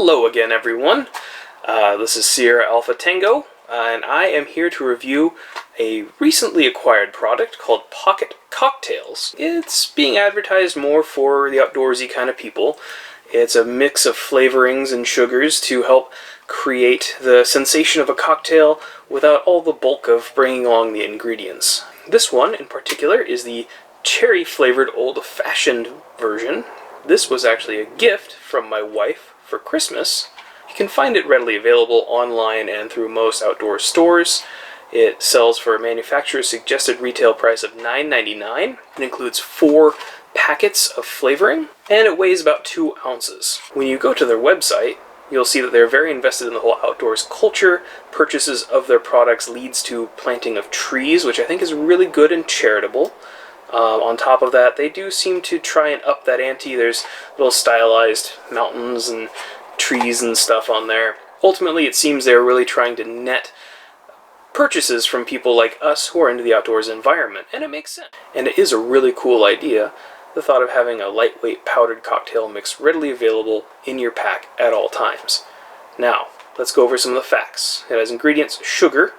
Hello again, everyone. This is Sierra Alpha Tango, and I am here to review a recently acquired product called Pocket Cocktails. It's being advertised more for the outdoorsy kind of people. It's a mix of flavorings and sugars to help create the sensation of a cocktail without all the bulk of bringing along the ingredients. This one, in particular, is the cherry-flavored old-fashioned version. This was actually a gift from my wife for Christmas. You can find it readily available online and through most outdoor stores. It sells for a manufacturer's suggested retail price of $9.99. It includes 4 packets of flavoring, and it weighs about 2 ounces. When you go to their website, you'll see that they're very invested in the whole outdoors culture. Purchases of their products leads to planting of trees, which I think is really good and charitable. On top of that, they do seem to try and up that ante. There's little stylized mountains and trees and stuff on there. Ultimately, it seems they're really trying to net purchases from people like us who are into the outdoors environment, and it makes sense. And it is a really cool idea, the thought of having a lightweight powdered cocktail mix readily available in your pack at all times. Now, let's go over some of the facts. It has ingredients: sugar,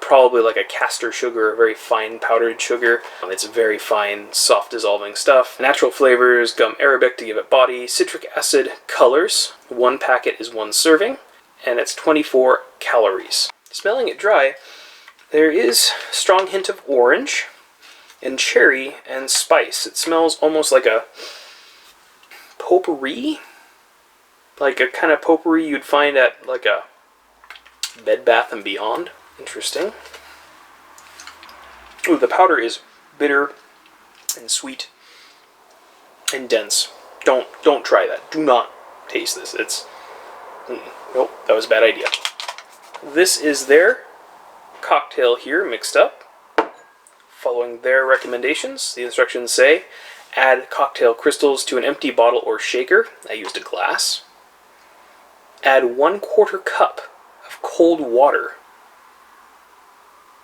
probably like a castor sugar, a very fine powdered sugar. It's very fine, soft dissolving stuff. Natural flavors, gum arabic to give it body, citric acid, colors. 1 packet is 1 serving, and it's 24 calories. Smelling it dry, there is a strong hint of orange and cherry and spice. It smells almost like a potpourri, like a kind of potpourri you'd find at like a Bed Bath & Beyond. Interesting. Ooh, the powder is bitter and sweet and dense. Don't try that. Do not taste this. It's nope, that was a bad idea. This is their cocktail here mixed up. Following their recommendations, the instructions say, add cocktail crystals to an empty bottle or shaker. I used a glass. Add 1/4 cup of cold water.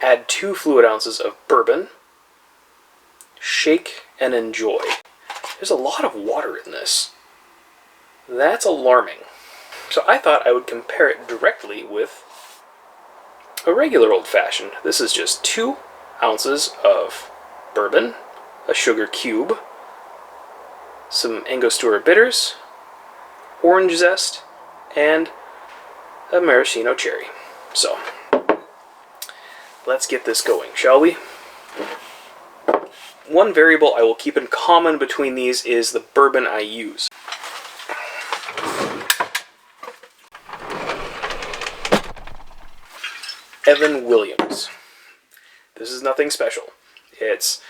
Add 2 fluid ounces of bourbon. Shake and enjoy. There's a lot of water in this. That's alarming. So I thought I would compare it directly with a regular old-fashioned. This is just 2 ounces of bourbon, a sugar cube, some Angostura bitters, orange zest, and a maraschino cherry. So, let's get this going, shall we? One variable I will keep in common between these is the bourbon I use. Evan Williams. This is nothing special. It's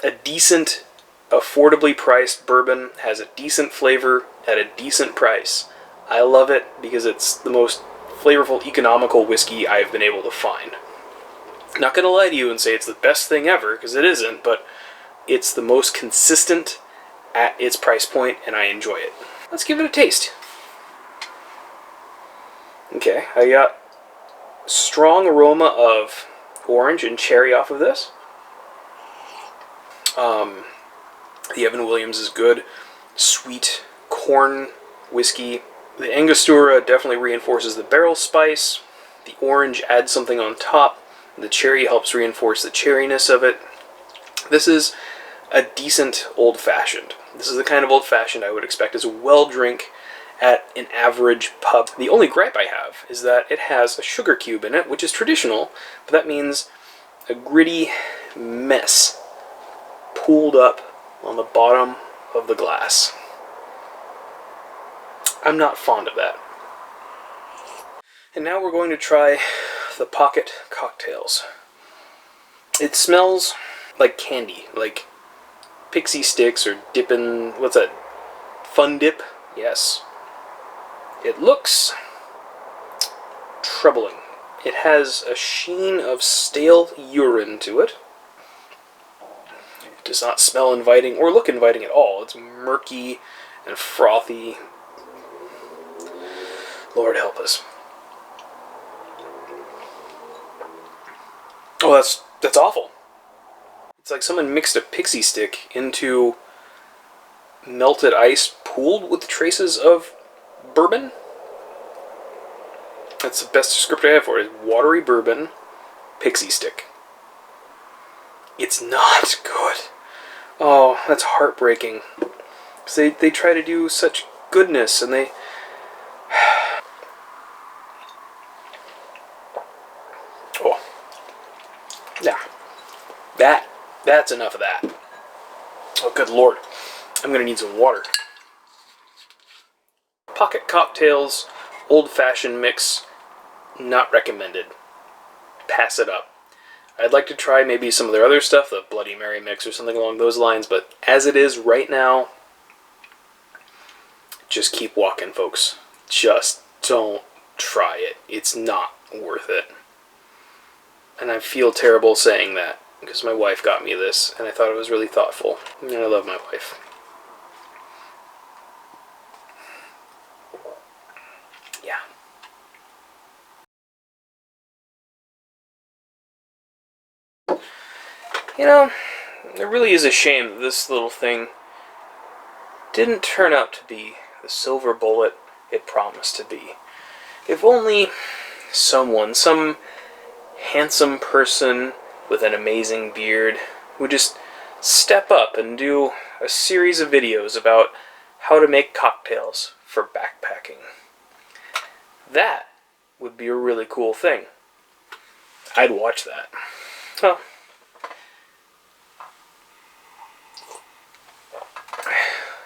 a decent, affordably priced bourbon, has a decent flavor at a decent price. I love it because it's the most flavorful, economical whiskey I've been able to find. Not gonna lie to you and say it's the best thing ever, because it isn't, but it's the most consistent at its price point, and I enjoy it. Let's give it a taste. Okay, I got strong aroma of orange and cherry off of this. The Evan Williams is good. Sweet corn whiskey. The Angostura definitely reinforces the barrel spice. The orange adds something on top. The cherry helps reinforce the cherryness of it. This is a decent old-fashioned. This is the kind of old-fashioned I would expect as a well-drink at an average pub. The only gripe I have is that it has a sugar cube in it, which is traditional, but that means a gritty mess pooled up on the bottom of the glass. I'm not fond of that. And now we're going to try the Pocket Cocktails. It smells like candy, like pixie sticks or dippin', what's that? Fun Dip? Yes. It looks troubling. It has a sheen of stale urine to it. It does not smell inviting or look inviting at all. It's murky and frothy. Lord help us. Oh, that's awful. It's like someone mixed a pixie stick into melted ice pooled with traces of bourbon. That's the best descriptor I have for it. Watery bourbon pixie stick. It's not good. Oh, that's heartbreaking. Because they try to do such goodness, and they... Oh. Yeah. That's enough of that. Oh, good lord. I'm going to need some water. Pocket cocktails, old-fashioned mix, not recommended. Pass it up. I'd like to try maybe some of their other stuff, the Bloody Mary mix or something along those lines, but as it is right now, just keep walking, folks. Just don't try it. It's not worth it. And I feel terrible saying that, because my wife got me this, and I thought it was really thoughtful. And I love my wife. Yeah. You know, it really is a shame that this little thing didn't turn out to be the silver bullet it promised to be. If only someone, some handsome person with an amazing beard, would just step up and do a series of videos about how to make cocktails for backpacking. That would be a really cool thing. I'd watch that. Well,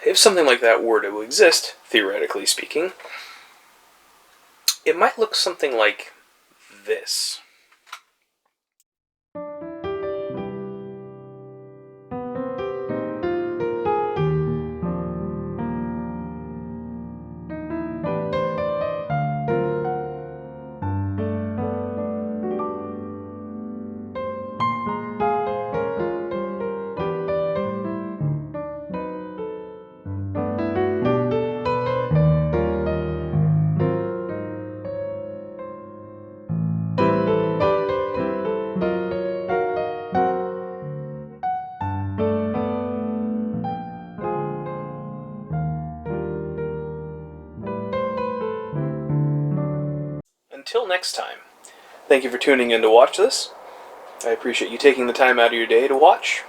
if something like that were to exist, theoretically speaking, it might look something like this. Until next time, thank you for tuning in to watch this. I appreciate you taking the time out of your day to watch.